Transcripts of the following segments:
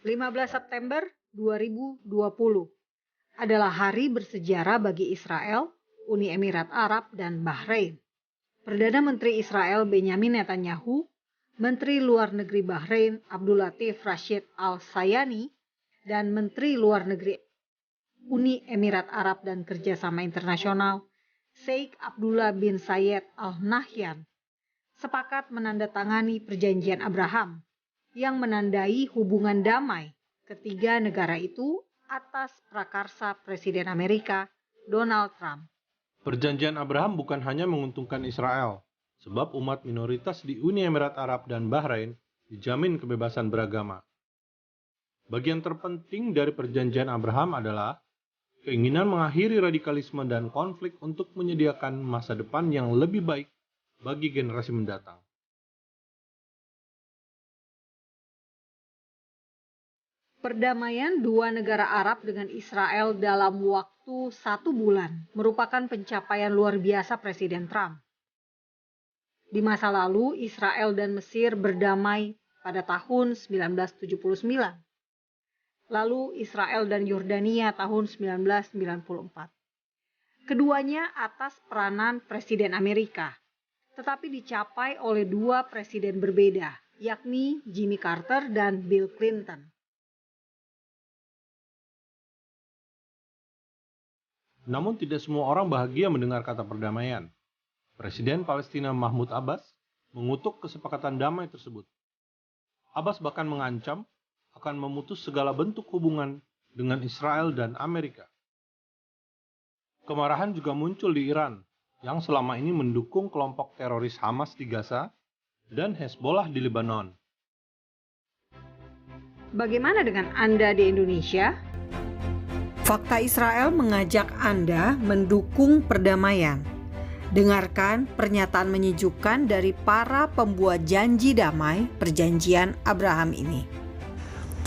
15 September 2020 adalah hari bersejarah bagi Israel, Uni Emirat Arab, dan Bahrain. Perdana Menteri Israel Benyamin Netanyahu, Menteri Luar Negeri Bahrain Abdul Latif Rashid Al-Sayani, dan Menteri Luar Negeri Uni Emirat Arab dan Kerjasama Internasional Sheikh Abdullah bin Zayed Al Nahyan sepakat menandatangani Perjanjian Abraham yang menandai hubungan damai ketiga negara itu atas prakarsa Presiden Amerika Donald Trump. Perjanjian Abraham bukan hanya menguntungkan Israel, sebab umat minoritas di Uni Emirat Arab dan Bahrain dijamin kebebasan beragama. Bagian terpenting dari Perjanjian Abraham adalah keinginan mengakhiri radikalisme dan konflik untuk menyediakan masa depan yang lebih baik bagi generasi mendatang. Perdamaian dua negara Arab dengan Israel dalam waktu 1 bulan merupakan pencapaian luar biasa Presiden Trump. Di masa lalu, Israel dan Mesir berdamai pada tahun 1979. Lalu Israel dan Yordania tahun 1994. Keduanya atas peranan Presiden Amerika, tetapi dicapai oleh dua presiden berbeda, yakni Jimmy Carter dan Bill Clinton. Namun tidak semua orang bahagia mendengar kata perdamaian. Presiden Palestina Mahmud Abbas mengutuk kesepakatan damai tersebut. Abbas bahkan mengancam akan memutus segala bentuk hubungan dengan Israel dan Amerika. Kemarahan juga muncul di Iran, yang selama ini mendukung kelompok teroris Hamas di Gaza dan Hezbollah di Lebanon. Bagaimana dengan Anda di Indonesia? Fakta Israel mengajak Anda mendukung perdamaian. Dengarkan pernyataan menyejukkan dari para pembuat janji damai Perjanjian Abraham ini.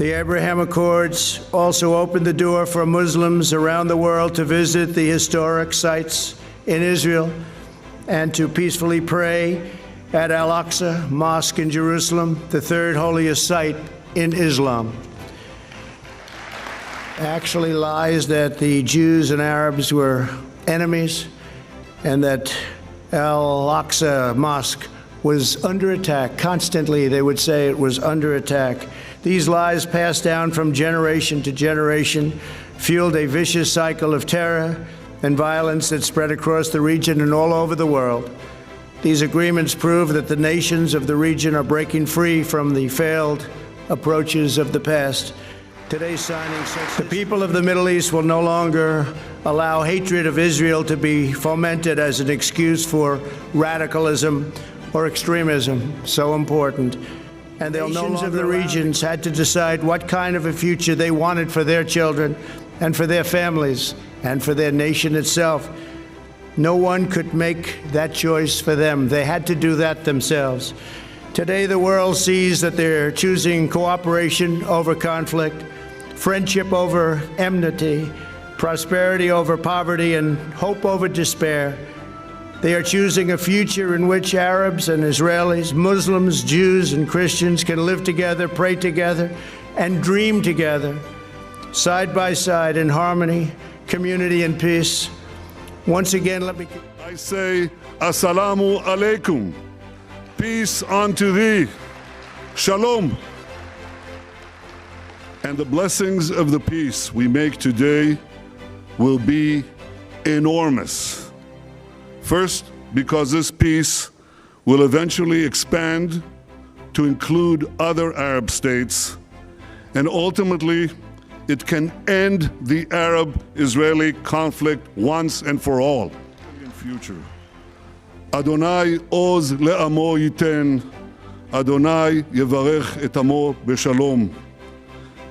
The Abraham Accords also opened the door for Muslims around the world to visit the historic sites in Israel and to peacefully pray at Al-Aqsa Mosque in Jerusalem, the third holiest site in Islam. Actually lies that the Jews and Arabs were enemies and that Al-Aqsa Mosque was under attack. Constantly they would say it was under attack. These lies passed down from generation to generation fueled a vicious cycle of terror and violence that spread across the region and all over the world. These agreements prove that the nations of the region are breaking free from the failed approaches of the past. Today's signing says the people of the Middle East will no longer allow hatred of Israel to be fomented as an excuse for radicalism or extremism, so important. And the nations of the regions had to decide what kind of a future they wanted for their children and for their families and for their nation itself. No one could make that choice for them. They had to do that themselves. Today the world sees that they're choosing cooperation over conflict, friendship over enmity, prosperity over poverty, and hope over despair. They are choosing a future in which Arabs and Israelis, Muslims, Jews, and Christians can live together, pray together, and dream together, side by side in harmony, community, and peace. Once again, I say, Assalamu alaikum. Peace unto thee. Shalom. And the blessings of the peace we make today will be enormous. First, because this peace will eventually expand to include other Arab states, and ultimately it can end the Arab-Israeli conflict once and for all. In future, Adonai oz le'amo yiten, Adonai yevarech et amo b'shalom.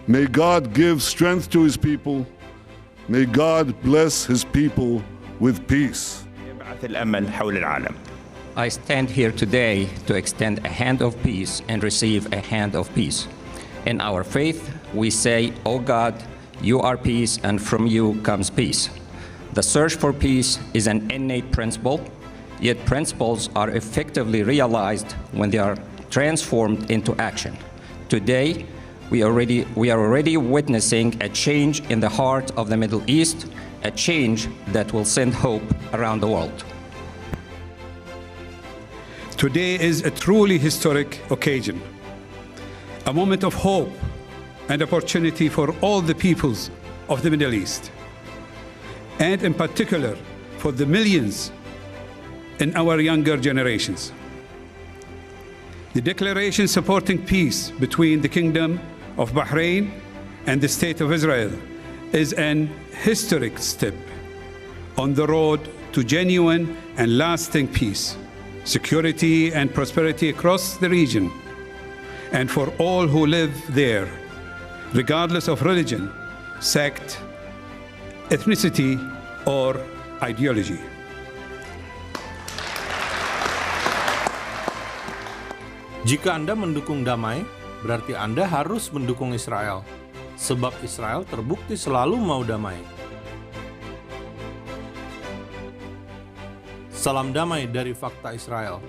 May God give strength to his people. May God bless his people with peace. I stand here today to extend a hand of peace and receive a hand of peace. In our faith, we say, O God, you are peace, and from you comes peace. The search for peace is an innate principle, yet principles are effectively realized when they are transformed into action. Today, We are already witnessing a change in the heart of the Middle East, a change that will send hope around the world. Today is a truly historic occasion, a moment of hope and opportunity for all the peoples of the Middle East, and in particular for the millions in our younger generations. The declaration supporting peace between the Kingdom of Bahrain and the State of Israel is an historic step on the road to genuine and lasting peace, security, and prosperity across the region, and for all who live there, regardless of religion, sect, ethnicity, or ideology. Jika Anda mendukung damai, berarti Anda harus mendukung Israel, sebab Israel terbukti selalu mau damai. Salam damai dari Fakta Israel.